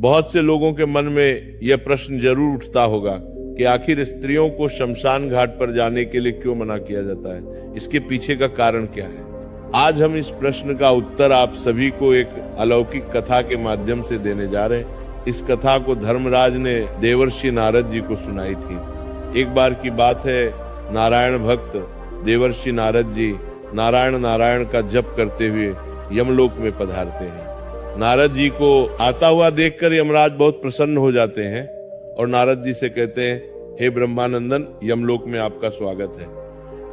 बहुत से लोगों के मन में यह प्रश्न जरूर उठता होगा कि आखिर स्त्रियों को शमशान घाट पर जाने के लिए क्यों मना किया जाता है, इसके पीछे का कारण क्या है। आज हम इस प्रश्न का उत्तर आप सभी को एक अलौकिक कथा के माध्यम से देने जा रहे हैं। इस कथा को धर्मराज ने देवर्षि नारद जी को सुनाई थी। एक बार की बात है, नारायण भक्त देवर्षि नारद जी नारायण नारायण का जप करते हुए यमलोक में पधारते हैं। नारद जी को आता हुआ देखकर यमराज बहुत प्रसन्न हो जाते हैं और नारद जी से कहते हैं, हे ब्रह्मानंदन, यमलोक में आपका स्वागत है।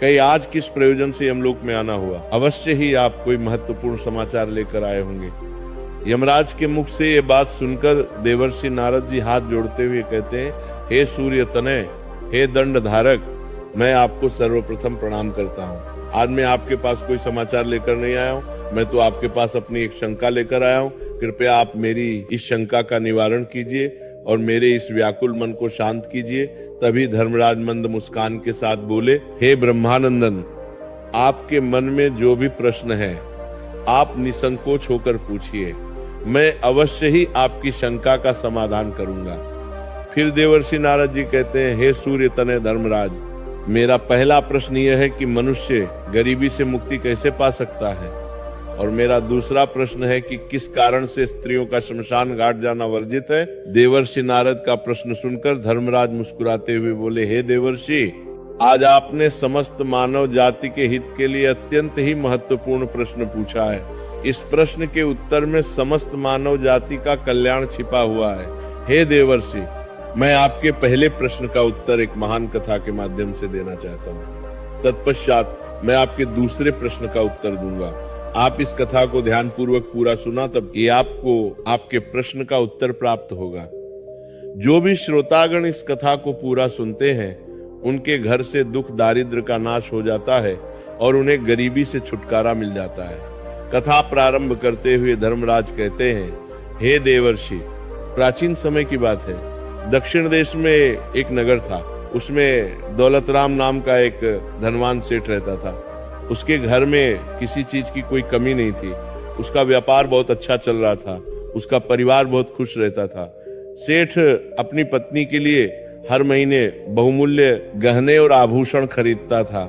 कहीं आज किस प्रयोजन से यमलोक में आना हुआ? अवश्य ही आप कोई महत्वपूर्ण समाचार लेकर आए होंगे। यमराज के मुख से ये बात सुनकर देवर्षि नारद जी हाथ जोड़ते हुए कहते हैं, हे सूर्य तनय, हे दंड धारक, मैं आपको सर्वप्रथम प्रणाम करता हूँ। आज मैं आपके पास कोई समाचार लेकर नहीं आया हूँ, मैं तो आपके पास अपनी एक शंका लेकर आया हूँ। कृपया आप मेरी इस शंका का निवारण कीजिए और मेरे इस व्याकुल मन को शांत कीजिए। तभी धर्मराज मंद मुस्कान के साथ बोले, हे ब्रह्मानंदन, आपके मन में जो भी प्रश्न है आप निसंकोच होकर पूछिए, मैं अवश्य ही आपकी शंका का समाधान करूंगा। फिर देवर्षि नारद जी कहते हैं, हे सूर्य तनय धर्मराज, मेरा पहला प्रश्न यह है कि मनुष्य गरीबी से मुक्ति कैसे पा सकता है, और मेरा दूसरा प्रश्न है कि किस कारण से स्त्रियों का शमशान घाट जाना वर्जित है। देवर्षि नारद का प्रश्न सुनकर धर्मराज मुस्कुराते हुए बोले, हे देवर्षि, आज आपने समस्त मानव जाति के हित के लिए अत्यंत ही महत्वपूर्ण प्रश्न पूछा है। इस प्रश्न के उत्तर में समस्त मानव जाति का कल्याण छिपा हुआ है। हे देवर्षि, मैं आपके पहले प्रश्न का उत्तर एक महान कथा के माध्यम से देना चाहता हूँ। तत्पश्चात मैं आपके दूसरे प्रश्न का उत्तर दूंगा। आप इस कथा को ध्यान पूर्वक पूरा सुना, तब ये आपको आपके प्रश्न का उत्तर प्राप्त होगा। जो भी श्रोतागण इस कथा को पूरा सुनते हैं, उनके घर से दुख दारिद्र का नाश हो जाता है और उन्हें गरीबी से छुटकारा मिल जाता है। कथा प्रारंभ करते हुए धर्मराज कहते हैं, हे देवर्षि, प्राचीन समय की बात है। दक्षिण देश में एक नगर था, उसमें दौलतराम नाम का एक धनवान सेठ रहता था। उसके घर में किसी चीज की कोई कमी नहीं थी। उसका व्यापार बहुत अच्छा चल रहा था, उसका परिवार बहुत खुश रहता था। सेठ अपनी पत्नी के लिए हर महीने बहुमूल्य गहने और आभूषण खरीदता था,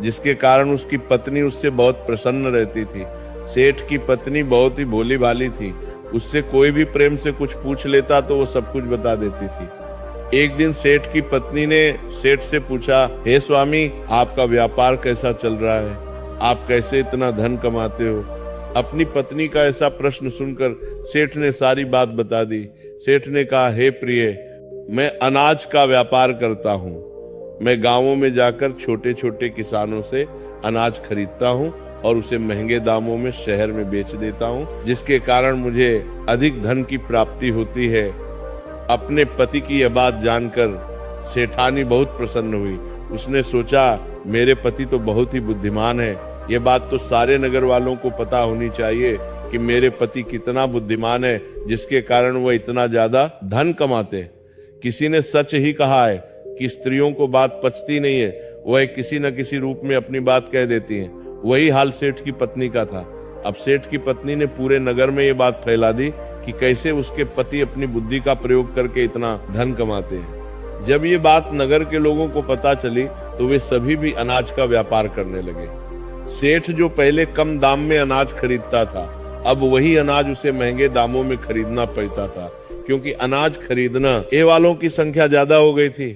जिसके कारण उसकी पत्नी उससे बहुत प्रसन्न रहती थी। सेठ की पत्नी बहुत ही भोली भाली थी, उससे कोई भी प्रेम से कुछ पूछ लेता तो वो सब कुछ बता देती थी। एक दिन सेठ की पत्नी ने सेठ से पूछा, हे स्वामी, आपका व्यापार कैसा चल रहा है? आप कैसे इतना धन कमाते हो? अपनी पत्नी का ऐसा प्रश्न सुनकर सेठ ने सारी बात बता दी। सेठ ने कहा, हे प्रिय, मैं अनाज का व्यापार करता हूँ। मैं गांवों में जाकर छोटे छोटे किसानों से अनाज खरीदता हूँ और उसे महंगे दामों में शहर में बेच देता हूँ, जिसके कारण मुझे अधिक धन की प्राप्ति होती है। अपने पति की यह बात जानकर सेठानी बहुत प्रसन्न हुई। उसने सोचा, मेरे पति तो बहुत ही बुद्धिमान है, ये बात तो सारे नगर वालों को पता होनी चाहिए कि मेरे पति कितना बुद्धिमान है, जिसके कारण वह इतना ज्यादा धन कमाते। किसी ने सच ही कहा है कि स्त्रियों को बात पचती नहीं है, वह किसी न किसी रूप में अपनी बात कह देती हैं। वही हाल सेठ की पत्नी का था। अब सेठ की पत्नी ने पूरे नगर में ये बात फैला दी कि कैसे उसके पति अपनी बुद्धि का प्रयोग करके इतना धन कमाते हैं। जब ये बात नगर के लोगों को पता चली तो वे सभी भी अनाज का व्यापार करने लगे। सेठ जो पहले कम दाम में अनाज खरीदता था, अब वही अनाज उसे महंगे दामों में खरीदना पड़ता था, क्योंकि अनाज खरीदना ये वालों की संख्या ज्यादा हो गई थी।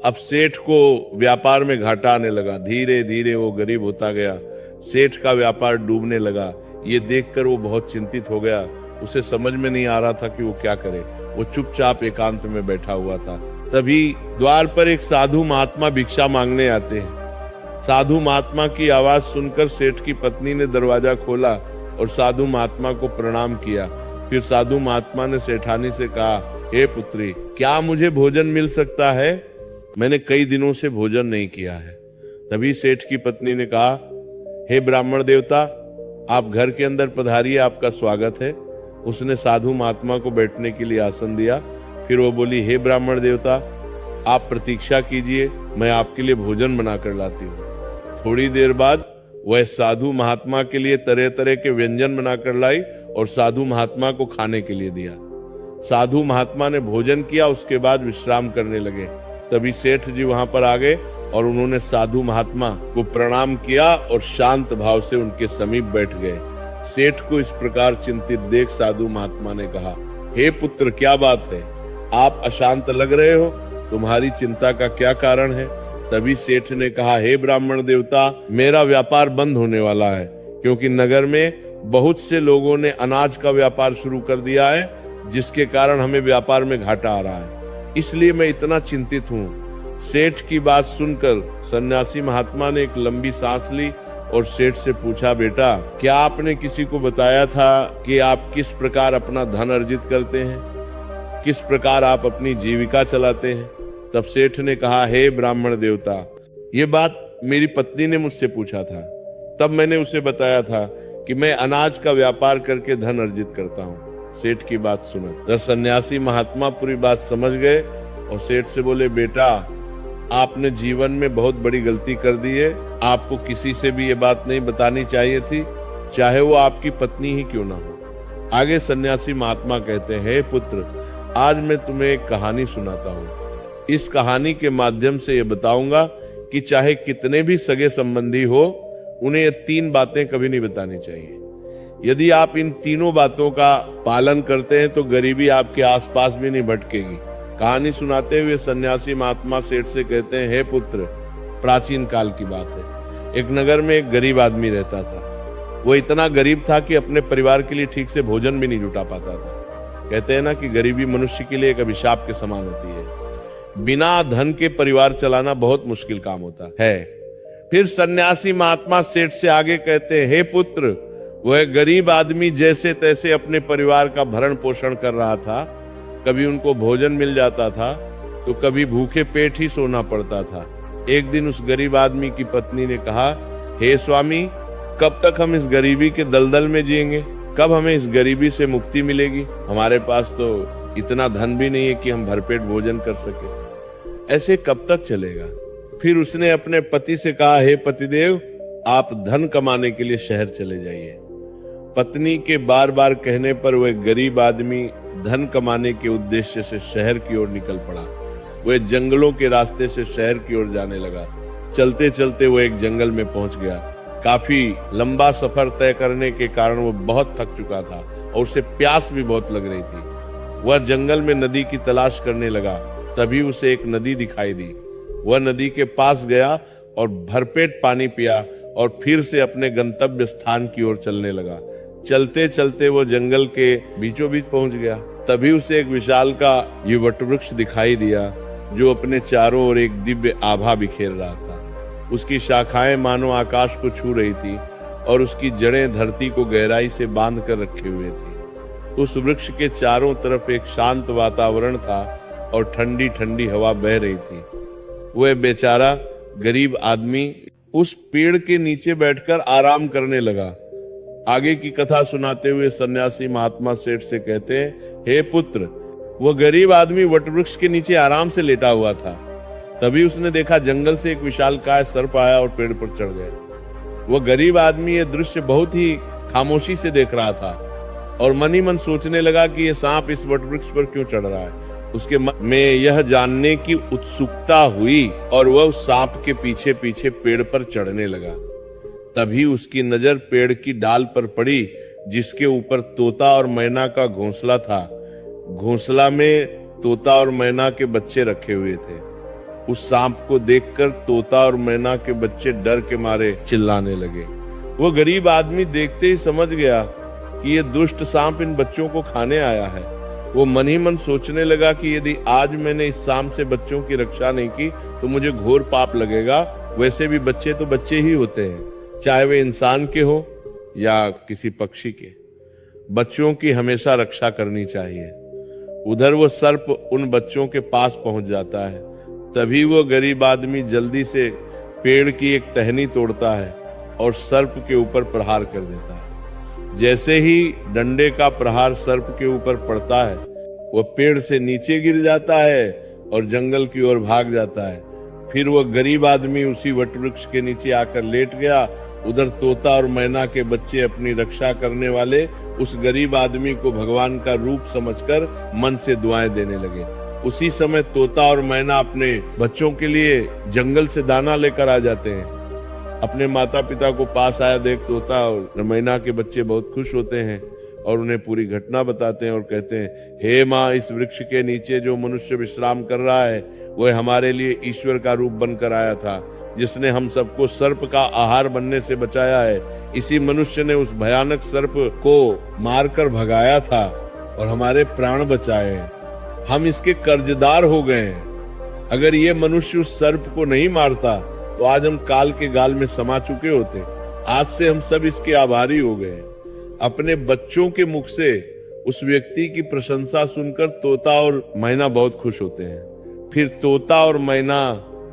अब सेठ को व्यापार में घाटा आने लगा। धीरे धीरे वो गरीब होता गया। सेठ का व्यापार डूबने लगा। ये देखकर वो बहुत चिंतित हो गया। उसे समझ में नहीं आ रहा था कि वो क्या करे। वो चुपचाप एकांत में बैठा हुआ था। तभी द्वार पर एक साधु महात्मा भिक्षा मांगने आते हैं। साधु महात्मा की आवाज सुनकर सेठ की पत्नी ने दरवाजा खोला और साधु महात्मा को प्रणाम किया। फिर साधु महात्मा ने सेठानी से कहा, हे पुत्री, क्या मुझे भोजन मिल सकता है? मैंने कई दिनों से भोजन नहीं किया है। तभी सेठ की पत्नी ने कहा, हे ब्राह्मण देवता, आप घर के अंदर पधारिए, आपका स्वागत है। उसने साधु महात्मा को बैठने के लिए आसन दिया। फिर वो बोली, हे ब्राह्मण देवता, आप प्रतीक्षा कीजिए, मैं आपके लिए भोजन बनाकर लाती हूँ। थोड़ी देर बाद वह साधु महात्मा के लिए तरह तरह के व्यंजन बनाकर लाई और साधु महात्मा को खाने के लिए दिया। साधु महात्मा ने भोजन किया, उसके बाद विश्राम करने लगे। तभी सेठ जी वहां पर आ गए और उन्होंने साधु महात्मा को प्रणाम किया और शांत भाव से उनके समीप बैठ गए। सेठ को इस प्रकार चिंतित देख साधु महात्मा ने कहा, हे पुत्र, क्या बात है? आप अशांत लग रहे हो, तुम्हारी चिंता का क्या कारण है? तभी सेठ ने कहा, हे ब्राह्मण देवता, मेरा व्यापार बंद होने वाला है, क्योंकि नगर में बहुत से लोगों ने अनाज का व्यापार शुरू कर दिया है, जिसके कारण हमें व्यापार में घाटा आ रहा है, इसलिए मैं इतना चिंतित हूँ। सेठ की बात सुनकर सन्यासी महात्मा ने एक लंबी सांस ली और सेठ से पूछा, बेटा, क्या आपने किसी को बताया था कि आप किस प्रकार अपना धन अर्जित करते हैं, किस प्रकार आप अपनी जीविका चलाते हैं? तब सेठ ने कहा, हे ब्राह्मण देवता, ये बात मेरी पत्नी ने मुझसे पूछा था। तब मैंने उसे बताया था कि मैं अनाज का व्यापार करके धन अर्जित करता हूँ। सेठ की बात सुना जब सन्यासी महात्मा पूरी बात समझ गए और सेठ से बोले, बेटा, आपने जीवन में बहुत बड़ी गलती कर दी है। आपको किसी से भी ये बात नहीं बतानी चाहिए थी, चाहे वो आपकी पत्नी ही क्यों ना हो। आगे सन्यासी महात्मा कहते हैं, हे पुत्र, आज मैं तुम्हें एक कहानी सुनाता हूँ। इस कहानी के माध्यम से ये बताऊंगा कि चाहे कितने भी सगे संबंधी हो, उन्हें ये 3 बातें कभी नहीं बतानी चाहिए। यदि आप इन तीनों बातों का पालन करते हैं तो गरीबी आपके आसपास भी नहीं भटकेगी। कहानी सुनाते हुए सन्यासी महात्मा सेठ से कहते हैं, हे पुत्र, प्राचीन काल की बात है। एक नगर में एक गरीब आदमी रहता था। वो इतना गरीब था कि अपने परिवार के लिए ठीक से भोजन भी नहीं जुटा पाता था। कहते हैं ना कि गरीबी मनुष्य के लिए एक अभिशाप के समान होती है। बिना धन के परिवार चलाना बहुत मुश्किल काम होता है। फिर सन्यासी महात्मा सेठ से आगे कहते हैं, हे पुत्र, वह गरीब आदमी जैसे तैसे अपने परिवार का भरण पोषण कर रहा था। कभी उनको भोजन मिल जाता था तो कभी भूखे पेट ही सोना पड़ता था। एक दिन उस गरीब आदमी की पत्नी ने कहा, हे स्वामी, कब तक हम इस गरीबी के दलदल में जिएंगे? कब हमें इस गरीबी से मुक्ति मिलेगी? हमारे पास तो इतना धन भी नहीं है कि हम भरपेट भोजन कर सके। ऐसे कब तक चलेगा? फिर उसने अपने पति से कहा, हे पतिदेव, आप धन कमाने के लिए शहर चले जाइए। पत्नी के बार बार कहने पर वह गरीब आदमी धन कमाने के उद्देश्य से शहर की ओर निकल पड़ा। वह जंगलों के रास्ते से शहर की ओर जाने लगा। चलते चलते वो एक जंगल में पहुंच गया। काफी लंबा सफर तय करने के कारण वो बहुत थक चुका था और उसे प्यास भी बहुत लग रही थी। वह जंगल में नदी की तलाश करने लगा। तभी उसे एक नदी दिखाई दी। वह नदी के पास गया और भरपेट पानी पिया और फिर से अपने गंतव्य स्थान की ओर चलने लगा। चलते चलते वो जंगल के बीचों बीच पहुंच गया। तभी उसे एक विशाल का ये वटवृक्ष दिखाई दिया, जो अपने चारों ओर एक दिव्य आभा बिखेर रहा था। उसकी शाखाएं मानो आकाश को छू रही थी और उसकी जड़ें धरती को गहराई से बांध कर रखे हुए थी। उस वृक्ष के चारों तरफ एक शांत वातावरण था और ठंडी ठंडी हवा बह रही थी। वह बेचारा गरीब आदमी उस पेड़ के नीचे बैठकर आराम करने लगा। आगे की कथा सुनाते हुए सन्यासी महात्मा सेठ से कहते हैं, हे पुत्र, वह गरीब आदमी वटवृक्ष के नीचे आराम से लेटा हुआ था। तभी उसने देखा जंगल से एक विशालकाय सर्प आया और पेड़ पर चढ़ गया। वह गरीब आदमी यह दृश्य बहुत ही खामोशी से देख रहा था और मन ही मन सोचने लगा कि यह सांप इस वटवृक्ष पर क्यों चढ़ रहा है। उसके मन में यह जानने की उत्सुकता हुई और वह उस सांप के पीछे पीछे पेड़ पर चढ़ने लगा। तभी उसकी नजर पेड़ की डाल पर पड़ी, जिसके ऊपर तोता और मैना का घोंसला था। घोंसला में तोता और मैना के बच्चे रखे हुए थे। उस सांप को देखकर तोता और मैना के बच्चे डर के मारे चिल्लाने लगे। वो गरीब आदमी देखते ही समझ गया कि ये दुष्ट सांप इन बच्चों को खाने आया है। वो मन ही मन सोचने लगा कि यदि आज मैंने इस सांप से बच्चों की रक्षा नहीं की तो मुझे घोर पाप लगेगा। वैसे भी बच्चे तो बच्चे ही होते हैं, चाहे वे इंसान के हो या किसी पक्षी के। बच्चों की हमेशा रक्षा करनी चाहिए। उधर वो सर्प उन बच्चों के पास पहुंच जाता है। तभी वो गरीब आदमी जल्दी से पेड़ की एक टहनी तोड़ता है और सर्प के ऊपर प्रहार कर देता है। जैसे ही डंडे का प्रहार सर्प के ऊपर पड़ता है, वह पेड़ से नीचे गिर जाता है और जंगल की ओर भाग जाता है। फिर वह गरीब आदमी उसी वटवृक्ष के नीचे आकर लेट गया उधर तोता और मैना के बच्चे अपनी रक्षा करने वाले उस गरीब आदमी को भगवान का रूप समझकर मन से दुआएं देने लगे। उसी समय तोता और मैना अपने बच्चों के लिए जंगल से दाना लेकर आ जाते हैं। अपने माता पिता को पास आया देख तोता और मैना के बच्चे बहुत खुश होते हैं और उन्हें पूरी घटना बताते हैं और कहते हैं, हे माँ, इस वृक्ष के नीचे जो मनुष्य विश्राम कर रहा है वह हमारे लिए ईश्वर का रूप बनकर आया था, जिसने हम सबको सर्प का आहार बनने से बचाया है। इसी मनुष्य ने उस भयानक सर्प को मारकर भगाया था और हमारे प्राण बचाए। हम इसके कर्जदार हो गए हैं। अगर ये मनुष्य उस सर्प को नहीं मारता तो आज हम काल के गाल में समा चुके होते। आज से हम सब इसके आभारी हो गए। अपने बच्चों के मुख से उस व्यक्ति की प्रशंसा सुनकर तोता और मैना बहुत खुश होते हैं। फिर तोता और मैना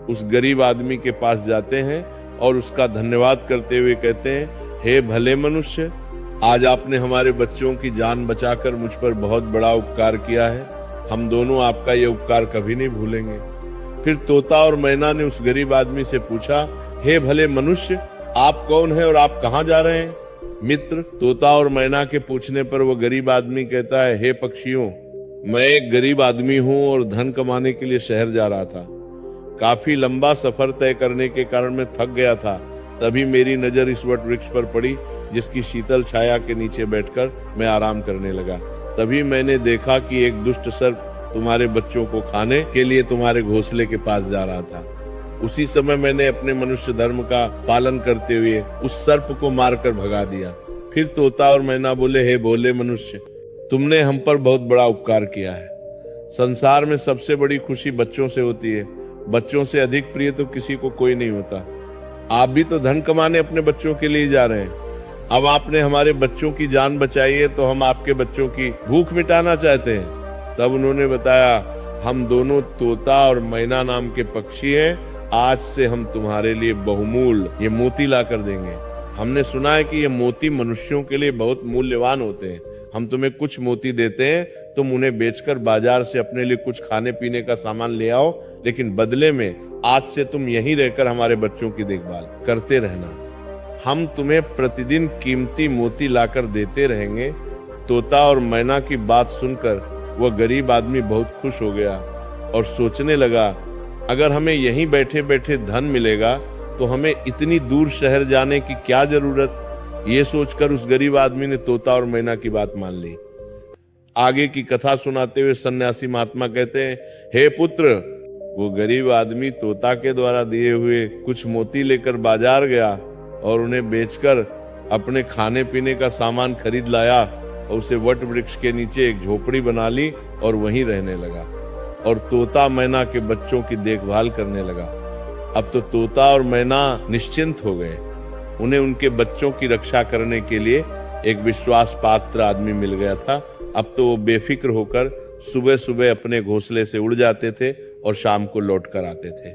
उस गरीब आदमी के पास जाते हैं और उसका धन्यवाद करते हुए कहते हैं, हे भले मनुष्य, आज आपने हमारे बच्चों की जान बचाकर मुझ पर बहुत बड़ा उपकार किया है। हम दोनों आपका ये उपकार कभी नहीं भूलेंगे। फिर तोता और मैना ने उस गरीब आदमी से पूछा, हे भले मनुष्य, आप कौन हैं और आप कहाँ जा रहे हैं? मित्र, तोता और मैना के पूछने पर वो गरीब आदमी कहता है, हे पक्षियों, मैं एक गरीब आदमी हूँ और धन कमाने के लिए शहर जा रहा था। काफी लंबा सफर तय करने के कारण मैं थक गया था। तभी मेरी नजर इस वट वृक्ष पर पड़ी, जिसकी शीतल छाया के नीचे बैठकर मैं आराम करने लगा। तभी मैंने देखा कि एक दुष्ट सर्प तुम्हारे बच्चों को खाने के लिए तुम्हारे घोंसले के पास जा रहा था। उसी समय मैंने अपने मनुष्य धर्म का पालन करते हुए उस सर्प को मारकर भगा दिया। फिर तोता और मैना बोले, हे भोले मनुष्य, तुमने हम पर बहुत बड़ा उपकार किया है। संसार में सबसे बड़ी खुशी बच्चों से होती है। बच्चों से अधिक प्रिय तो किसी को कोई नहीं होता। आप भी तो धन कमाने अपने बच्चों के लिए जा रहे हैं। अब आपने हमारे बच्चों की जान बचाई है तो हम आपके बच्चों की भूख मिटाना चाहते हैं। तब उन्होंने बताया, हम दोनों तोता और मैना नाम के पक्षी हैं। आज से हम तुम्हारे लिए बहुमूल्य ये मोती ला कर देंगे। हमने सुना है कि ये मोती मनुष्यों के लिए बहुत मूल्यवान होते हैं। हम तुम्हें कुछ मोती देते हैं, तुम उन्हें बेचकर बाजार से अपने लिए कुछ खाने पीने का सामान ले आओ, लेकिन बदले में आज से तुम यहीं रहकर हमारे बच्चों की देखभाल करते रहना। हम तुम्हें प्रतिदिन कीमती मोती लाकर देते रहेंगे। तोता और मैना की बात सुनकर वह गरीब आदमी बहुत खुश हो गया और सोचने लगा, अगर हमें यहीं बैठे बैठे धन मिलेगा तो हमें इतनी दूर शहर जाने की क्या जरूरत। ये सोचकर उस गरीब आदमी ने तोता और मैना की बात मान ली। आगे की कथा सुनाते हुए सन्यासी महात्मा कहते हैं, हे पुत्र, वो गरीब आदमी तोता के द्वारा दिए हुए कुछ मोती लेकर बाजार गया और उन्हें बेचकर अपने खाने पीने का सामान खरीद लाया और उसे वट वृक्ष के नीचे एक झोपड़ी बना ली और वहीं रहने लगा और तोता मैना के बच्चों की देखभाल करने लगा। अब तो तोता और मैना निश्चिंत हो गए। उन्हें उनके बच्चों की रक्षा करने के लिए एक विश्वास पात्र आदमी मिल गया था। अब तो वो बेफिक्र होकर सुबह सुबह अपने घोंसले से उड़ जाते थे और शाम को लौट कर आते थे।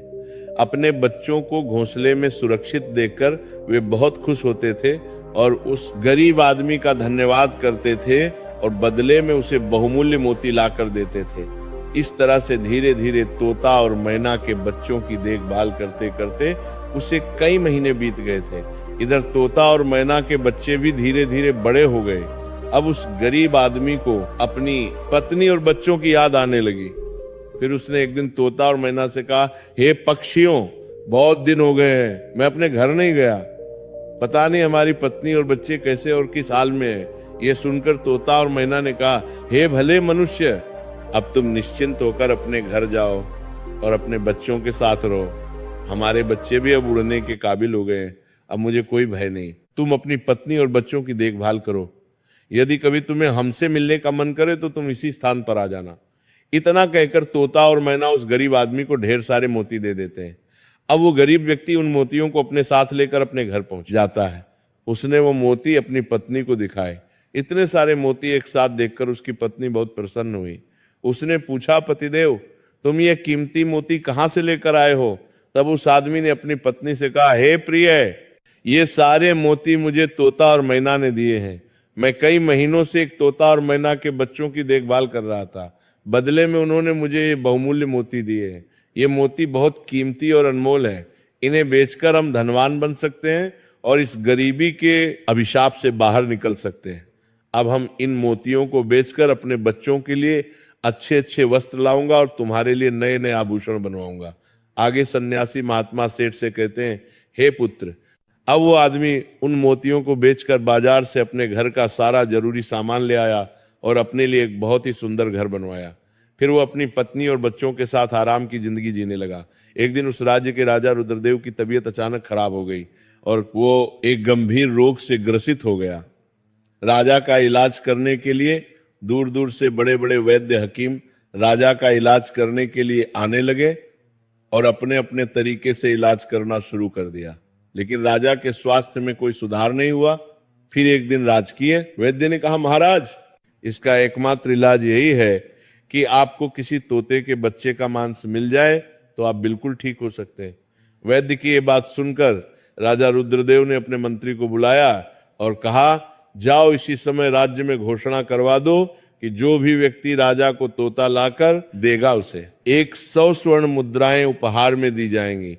अपने बच्चों को घोंसले में सुरक्षित देखकर वे बहुत खुश होते थे और उस गरीब आदमी का धन्यवाद करते थे और बदले में उसे बहुमूल्य मोती लाकर देते थे। इस तरह से धीरे धीरे तोता और मैना के बच्चों की देखभाल करते करते उसे कई महीने बीत गए थे। इधर तोता और मैना के बच्चे भी धीरे धीरे बड़े हो गए। अब उस गरीब आदमी को अपनी पत्नी और बच्चों की याद आने लगी। फिर उसने एक दिन तोता और मैना से कहा, हे पक्षियों, बहुत दिन हो गए हैं, मैं अपने घर नहीं गया। पता नहीं हमारी पत्नी और बच्चे कैसे और किस हाल में है। ये सुनकर तोता और मैना ने कहा, हे भले मनुष्य, अब तुम निश्चिंत होकर अपने घर जाओ और अपने बच्चों के साथ रहो। हमारे बच्चे भी अब उड़ने के काबिल हो गए हैं। अब मुझे कोई भय नहीं। तुम अपनी पत्नी और बच्चों की देखभाल करो। यदि कभी तुम्हें हमसे मिलने का मन करे तो तुम इसी स्थान पर आ जाना। इतना कहकर तोता और मैना उस गरीब आदमी को ढेर सारे मोती दे देते हैं। अब वो गरीब व्यक्ति उन मोतियों को अपने साथ लेकर अपने घर पहुंच जाता है। उसने वो मोती अपनी पत्नी को दिखाए। इतने सारे मोती एक साथ देखकर उसकी पत्नी बहुत प्रसन्न हुई। उसने पूछा, पतिदेव, तुम ये कीमती मोती कहाँ से लेकर आए हो? तब उस आदमी ने अपनी पत्नी से कहा, हे प्रिय, ये सारे मोती मुझे तोता और मैना ने दिए हैं। मैं कई महीनों से एक तोता और मैना के बच्चों की देखभाल कर रहा था। बदले में उन्होंने मुझे ये बहुमूल्य मोती दिए हैं। ये मोती बहुत कीमती और अनमोल है। इन्हें बेचकर हम धनवान बन सकते हैं और इस गरीबी के अभिशाप से बाहर निकल सकते हैं। अब हम इन मोतियों को बेचकर अपने बच्चों के लिए अच्छे अच्छे वस्त्र लाऊंगा और तुम्हारे लिए नए नए आभूषण बनवाऊंगा। आगे सन्यासी महात्मा सेठ से कहते हैं, हे पुत्र। अब वो आदमी उन मोतियों को बेचकर बाजार से अपने घर का सारा जरूरी सामान ले आया और अपने लिए एक बहुत ही सुंदर घर बनवाया। फिर वो अपनी पत्नी और बच्चों के साथ आराम की जिंदगी जीने लगा। एक दिन उस राज्य के राजा रुद्रदेव की तबीयत अचानक खराब हो गई और वो एक गंभीर रोग से ग्रसित हो गया। राजा का इलाज करने के लिए दूर दूर से बड़े बड़े वैद्य हकीम राजा का इलाज करने के लिए आने लगे और अपने अपने तरीके से इलाज करना शुरू कर दिया, लेकिन राजा के स्वास्थ्य में कोई सुधार नहीं हुआ। फिर एक दिन राजकीय वैद्य ने कहा, महाराज, इसका एकमात्र इलाज यही है कि आपको किसी तोते के बच्चे का मांस मिल जाए तो आप बिल्कुल ठीक हो सकते हैं। वैद्य की ये बात सुनकर राजा रुद्रदेव ने अपने मंत्री को बुलाया और कहा, जाओ इसी समय राज्य में घोषणा करवा दो कि जो भी व्यक्ति राजा को तोता लाकर देगा उसे 100 स्वर्ण मुद्राएं उपहार में दी जाएंगी।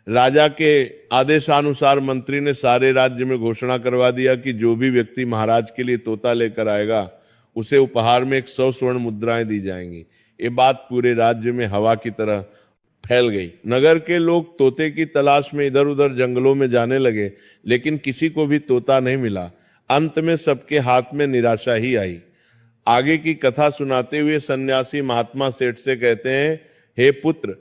राजा के आदेशानुसार मंत्री ने सारे राज्य में घोषणा करवा दिया कि जो भी व्यक्ति महाराज के लिए तोता लेकर आएगा उसे उपहार में 100 स्वर्ण मुद्राएं दी जाएंगी। ये बात पूरे राज्य में हवा की तरह फैल गई। नगर के लोग तोते की तलाश में इधर उधर जंगलों में जाने लगे, लेकिन किसी को भी तोता नहीं मिला। अंत में सबके हाथ में निराशा ही आई। आगे की कथा सुनाते हुए सन्यासी महात्मा सेठ से कहते हैं, हे पुत्र,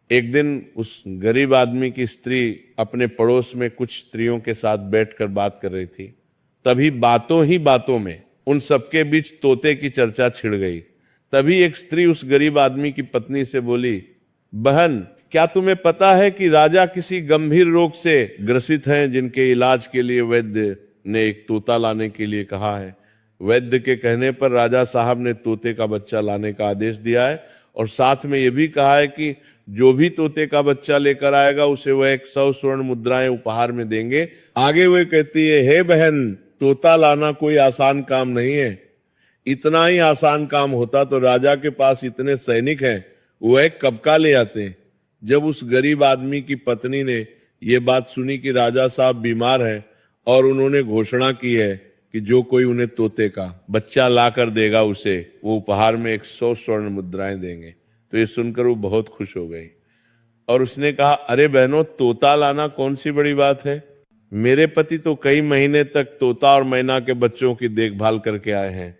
एक दिन उस गरीब आदमी की स्त्री अपने पड़ोस में कुछ स्त्रियों के साथ बैठकर बात कर रही थी। तभी बातों ही बातों में उन सबके बीच तोते की चर्चा छिड़ गई। तभी एक स्त्री उस गरीब आदमी की पत्नी से बोली, बहन, क्या तुम्हें पता है कि राजा किसी गंभीर रोग से ग्रसित हैं जिनके इलाज के लिए वैद्य ने एक तोता लाने के लिए कहा है। वैद्य के कहने पर राजा साहब ने तोते का बच्चा लाने का आदेश दिया है और साथ में यह भी कहा है कि जो भी तोते का बच्चा लेकर आएगा उसे वह 100 स्वर्ण मुद्राएं उपहार में देंगे। आगे वह कहती है, हे बहन, तोता लाना कोई आसान काम नहीं है। इतना ही आसान काम होता तो राजा के पास इतने सैनिक हैं, वह कब का ले आते। जब उस गरीब आदमी की पत्नी ने यह बात सुनी कि राजा साहब बीमार हैं और उन्होंने घोषणा की है कि जो कोई उन्हें तोते का बच्चा लाकर देगा उसे वो उपहार में 100 स्वर्ण मुद्राएं देंगे, तो ये सुनकर वो बहुत खुश हो गई और उसने कहा, अरे बहनों, तोता लाना कौन सी बड़ी बात है। मेरे पति तो कई महीने तक तोता और मैना के बच्चों की देखभाल करके आए हैं,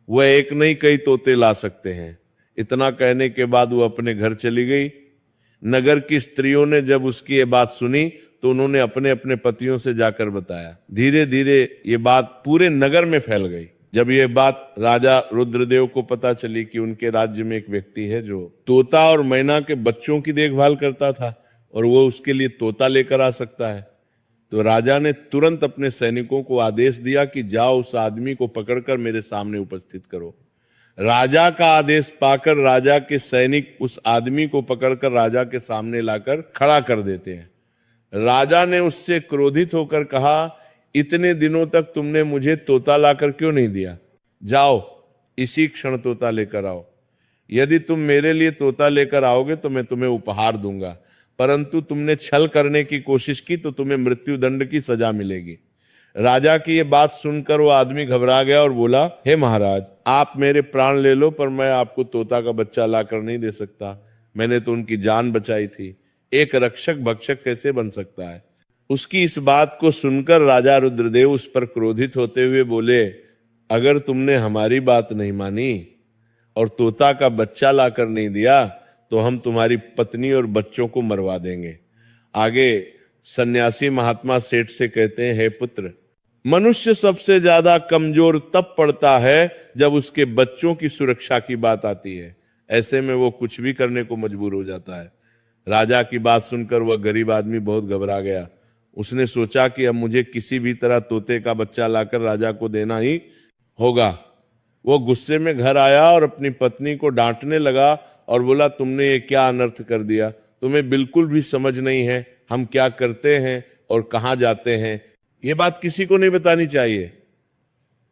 वह एक नहीं कई तोते ला सकते हैं। इतना कहने के बाद वो अपने घर चली गई। नगर की स्त्रियों ने जब उसकी ये बात सुनी तो उन्होंने अपने अपने पतियों से जाकर बताया। धीरे धीरे ये बात पूरे नगर में फैल गई। जब ये बात राजा रुद्रदेव को पता चली कि उनके राज्य में एक व्यक्ति है जो तोता और मैना के बच्चों की देखभाल करता था और वो उसके लिए तोता लेकर आ सकता है, तो राजा ने तुरंत अपने सैनिकों को आदेश दिया कि जाओ उस आदमी को पकड़कर मेरे सामने उपस्थित करो। राजा का आदेश पाकर राजा के सैनिक उस आदमी को पकड़कर राजा के सामने लाकर खड़ा कर देते हैं। राजा ने उससे क्रोधित होकर कहा, इतने दिनों तक तुमने मुझे तोता लाकर क्यों नहीं दिया? जाओ इसी क्षण तोता लेकर आओ। यदि तुम मेरे लिए तोता लेकर आओगे तो मैं तुम्हें उपहार दूंगा, परंतु तुमने छल करने की कोशिश की तो तुम्हें मृत्यु दंड की सजा मिलेगी। राजा की ये बात सुनकर वो आदमी घबरा गया और बोला, हे महाराज, आप मेरे प्राण ले लो पर मैं आपको तोता का बच्चा लाकर नहीं दे सकता। मैंने तो उनकी जान बचाई थी। एक रक्षक भक्षक कैसे बन सकता है? उसकी इस बात को सुनकर राजा रुद्रदेव उस पर क्रोधित होते हुए बोले, अगर तुमने हमारी बात नहीं मानी और तोता का बच्चा लाकर नहीं दिया तो हम तुम्हारी पत्नी और बच्चों को मरवा देंगे। आगे सन्यासी महात्मा सेठ से कहते हैं, हे पुत्र, मनुष्य सबसे ज्यादा कमजोर तब पड़ता है जब उसके बच्चों की सुरक्षा की बात आती है। ऐसे में वो कुछ भी करने को मजबूर हो जाता है। राजा की बात सुनकर वह गरीब आदमी बहुत घबरा गया। उसने सोचा कि अब मुझे किसी भी तरह तोते का बच्चा लाकर राजा को देना ही होगा। वो गुस्से में घर आया और अपनी पत्नी को डांटने लगा और बोला, तुमने ये क्या अनर्थ कर दिया? तुम्हें बिल्कुल भी समझ नहीं है हम क्या करते हैं और कहां जाते हैं। ये बात किसी को नहीं बतानी चाहिए,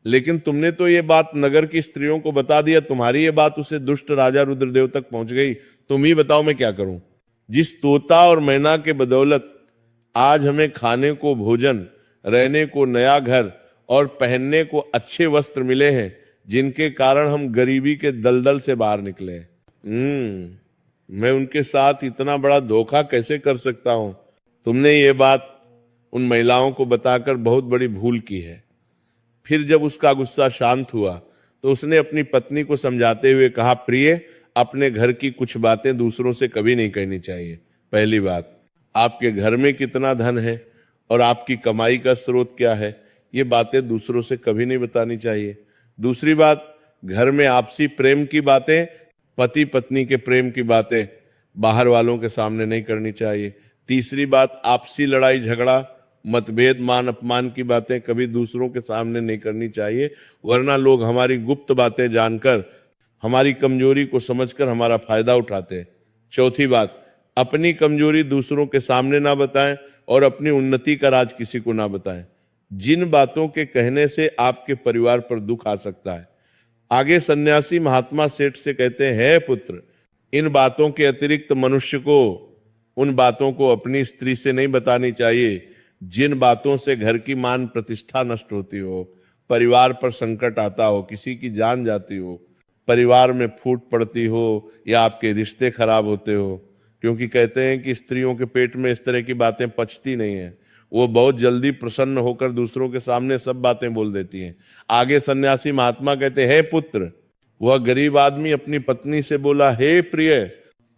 लेकिन तुमने तो ये बात नगर की स्त्रियों को बता दिया। तुम्हारी ये बात उसे दुष्ट राजा रुद्रदेव तक पहुंच गई। तुम ही बताओ मैं क्या करूं? जिस तोता और मैना के बदौलत आज हमें खाने को भोजन, रहने को नया घर और पहनने को अच्छे वस्त्र मिले हैं, जिनके कारण हम गरीबी के दलदल से बाहर निकले। मैं उनके साथ इतना बड़ा धोखा कैसे कर सकता हूं? तुमने ये बात उन महिलाओं को बताकर बहुत बड़ी भूल की है। फिर जब उसका गुस्सा शांत हुआ तो उसने अपनी पत्नी को समझाते हुए कहा, प्रिय, अपने घर की कुछ बातें दूसरों से कभी नहीं कहनी चाहिए। पहली बात, आपके घर में कितना धन है और आपकी कमाई का स्रोत क्या है, ये बातें दूसरों से कभी नहीं बतानी चाहिए। दूसरी बात, घर में आपसी प्रेम की बातें, पति पत्नी के प्रेम की बातें बाहर वालों के सामने नहीं करनी चाहिए। तीसरी बात, आपसी लड़ाई झगड़ा, मतभेद, मान अपमान की बातें कभी दूसरों के सामने नहीं करनी चाहिए, वरना लोग हमारी गुप्त बातें जानकर, हमारी कमजोरी को समझकर हमारा फायदा उठाते हैं। चौथी बात, अपनी कमजोरी दूसरों के सामने ना बताएं और अपनी उन्नति का राज किसी को ना बताएं। जिन बातों के कहने से आपके परिवार पर दुख आ सकता है। आगे सन्यासी महात्मा सेठ से कहते हैं, पुत्र, इन बातों के अतिरिक्त मनुष्य को उन बातों को अपनी स्त्री से नहीं बतानी चाहिए जिन बातों से घर की मान प्रतिष्ठा नष्ट होती हो, परिवार पर संकट आता हो, किसी की जान जाती हो, परिवार में फूट पड़ती हो या आपके रिश्ते खराब होते हो। क्योंकि कहते हैं कि स्त्रियों के पेट में इस तरह की बातें पचती नहीं है, वो बहुत जल्दी प्रसन्न होकर दूसरों के सामने सब बातें बोल देती हैं। आगे सन्यासी महात्मा कहते हैं, पुत्र, वह गरीब आदमी अपनी पत्नी से बोला, हे प्रिय,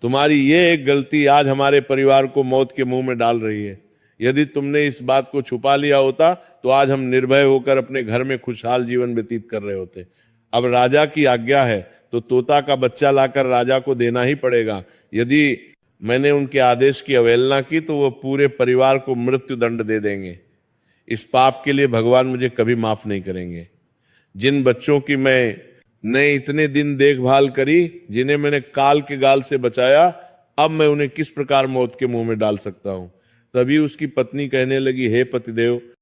तुम्हारी ये एक गलती आज हमारे परिवार को मौत के मुंह में डाल रही है। यदि तुमने इस बात को छुपा लिया होता तो आज हम निर्भय होकर अपने घर में खुशहाल जीवन व्यतीत कर रहे होते। अब राजा की आज्ञा है तो तोता का बच्चा लाकर राजा को देना ही पड़ेगा। यदि मैंने उनके आदेश की अवहेलना की तो वो पूरे परिवार को मृत्यु दंड दे देंगे। इस पाप के लिए भगवान मुझे कभी माफ नहीं करेंगे। जिन बच्चों की मैंने इतने दिन देखभाल करी, जिन्हें मैंने काल के गाल से बचाया, अब मैं उन्हें किस प्रकार मौत के मुंह में डाल सकता हूं? तभी उसकी पत्नी कहने लगी, हे पतिदेव,